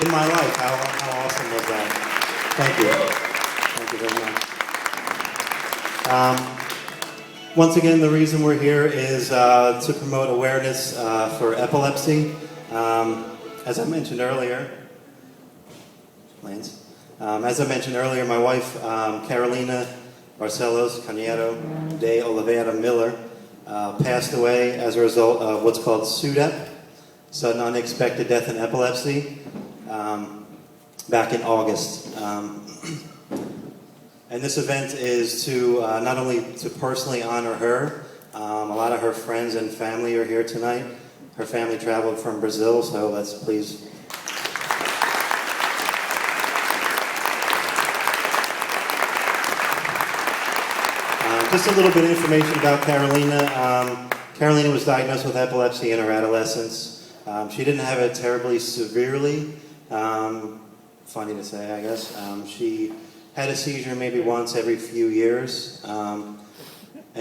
in my life. How awesome was that? Thank you. Thank you very much. Once again, the reason we're here is to promote awareness for epilepsy. As I mentioned earlier, Lance, as I mentioned earlier, my wife, Carolina Barcelos Cañero de Oliveira Miller, passed away as a result of what's called SUDEP, sudden unexpected death in epilepsy, back in August. And this event is to not only to personally honor her, a lot of her friends and family are here tonight. Her family traveled from Brazil, so let's please. Just a little bit of information about Carolina. Carolina was diagnosed with epilepsy in her adolescence. She didn't have it terribly severely. Funny to say, I guess. She had a seizure maybe once every few years, and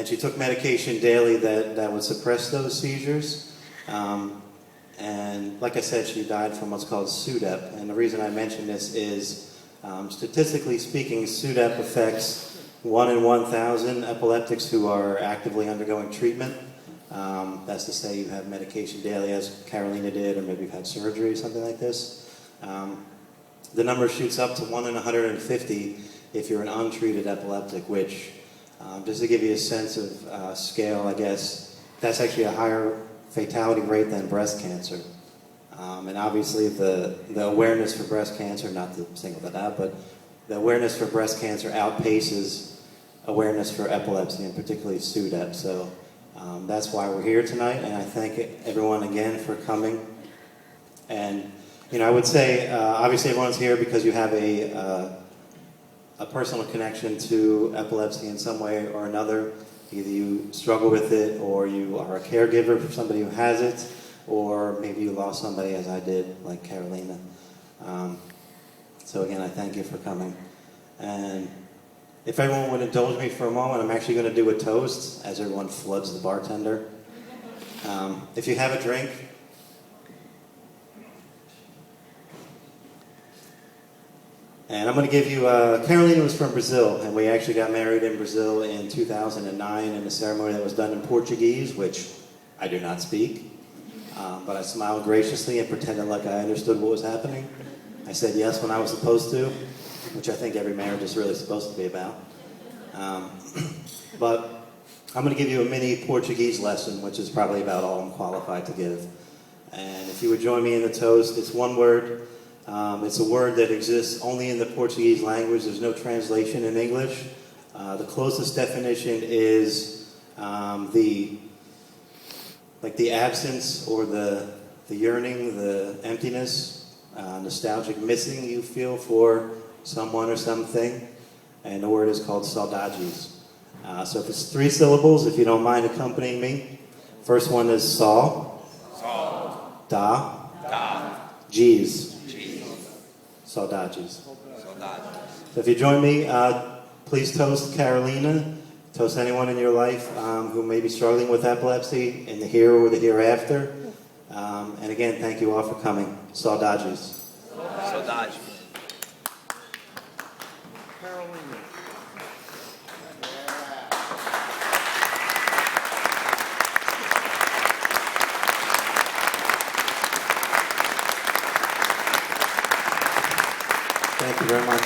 she took medication daily that would suppress those seizures. And like I said, she died from what's called SUDEP. And the reason I mention this is, statistically speaking, SUDEP affects 1 in 1,000 epileptics who are actively undergoing treatment. That's to say you have medication daily, as Carolina did, or maybe you've had surgery or something like this. The number shoots up to 1 in 150 if you're an untreated epileptic, which, just to give you a sense of scale, I guess, that's actually a higher fatality rate than breast cancer. And obviously the awareness for breast cancer, not to single that out, but the awareness for breast cancer outpaces awareness for epilepsy, and particularly SUDEP. So that's why we're here tonight, and I thank everyone again for coming. And I would say, obviously everyone's here because you have a personal connection to epilepsy in some way or another. Either you struggle with it, or you are a caregiver for somebody who has it, or maybe you lost somebody, as I did, like Carolina. So again, I thank you for coming. And if everyone would indulge me for a moment, I'm actually going to do a toast as everyone floods the bartender. If you have a drink, and I'm going to give you, Carolina was from Brazil, and we actually got married in Brazil in 2009 in a ceremony that was done in Portuguese, which I do not speak, but I smiled graciously and pretended like I understood what was happening. I said yes when I was supposed to, which I think every marriage is really supposed to be about. But I'm going to give you a mini Portuguese lesson, which is probably about all I'm qualified to give. And if you would join me in the toast, it's one word. It's a word that exists only in the Portuguese language. There's no translation in English. The closest definition is the absence, or the yearning, the emptiness, nostalgic missing you feel for someone or something. And the word is called saudades. So if it's 3 syllables, if you don't mind accompanying me. First one is saw. Saw. Da. Da. Geez. Saudades. So if you join me, please toast Carolina. Toast anyone in your life who may be struggling with epilepsy in the here or the hereafter. And again, thank you all for coming. Saudades. Saudades. Carolina. Thank you very much.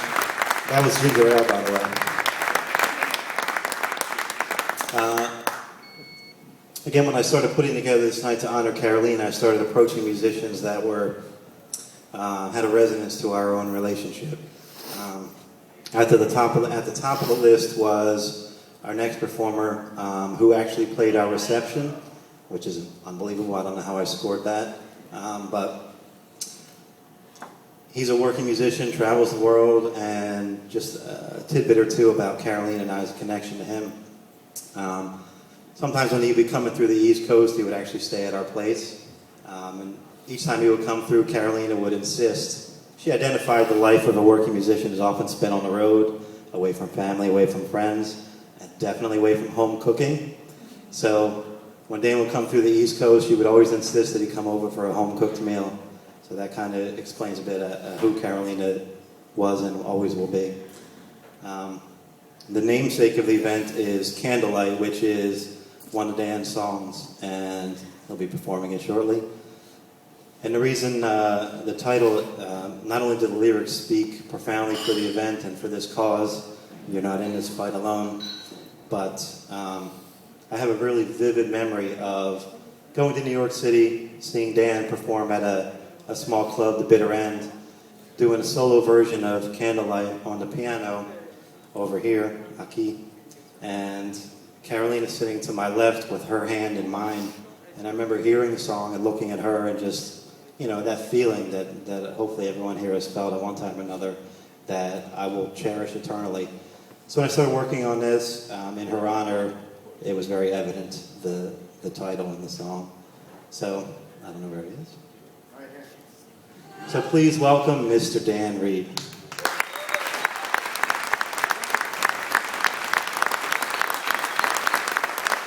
That was ginger ale, by the way. Again, when I started putting together this night to honor Carolina, I started approaching musicians that were had a resonance to our own relationship. At the top of the list was our next performer, who actually played our reception, which is unbelievable. I don't know how I scored that, but he's a working musician, travels the world, and just a tidbit or two about Carolina and I's connection to him. Sometimes when he'd be coming through the East Coast, he would actually stay at our place. And each time he would come through, Carolina would insist. She identified the life of a working musician as often spent on the road, away from family, away from friends, and definitely away from home cooking. So when Dan would come through the East Coast, she would always insist that he come over for a home-cooked meal. So that kind of explains a bit who Carolina was and always will be. The namesake of the event is Candlelight, which is one of Dan's songs, and he'll be performing it shortly. And the reason the title, not only do the lyrics speak profoundly for the event and for this cause, you're not in this fight alone, but I have a really vivid memory of going to New York City, seeing Dan perform at a small club, the Bitter End, doing a solo version of Candlelight on the piano over here, Aki, and Carolina sitting to my left with her hand in mine. And I remember hearing the song and looking at her and just, that feeling that hopefully everyone here has felt at one time or another that I will cherish eternally. So when I started working on this, in her honor, it was very evident, the title and the song. So, I don't know where he is. So please welcome Mr. Dan Reed.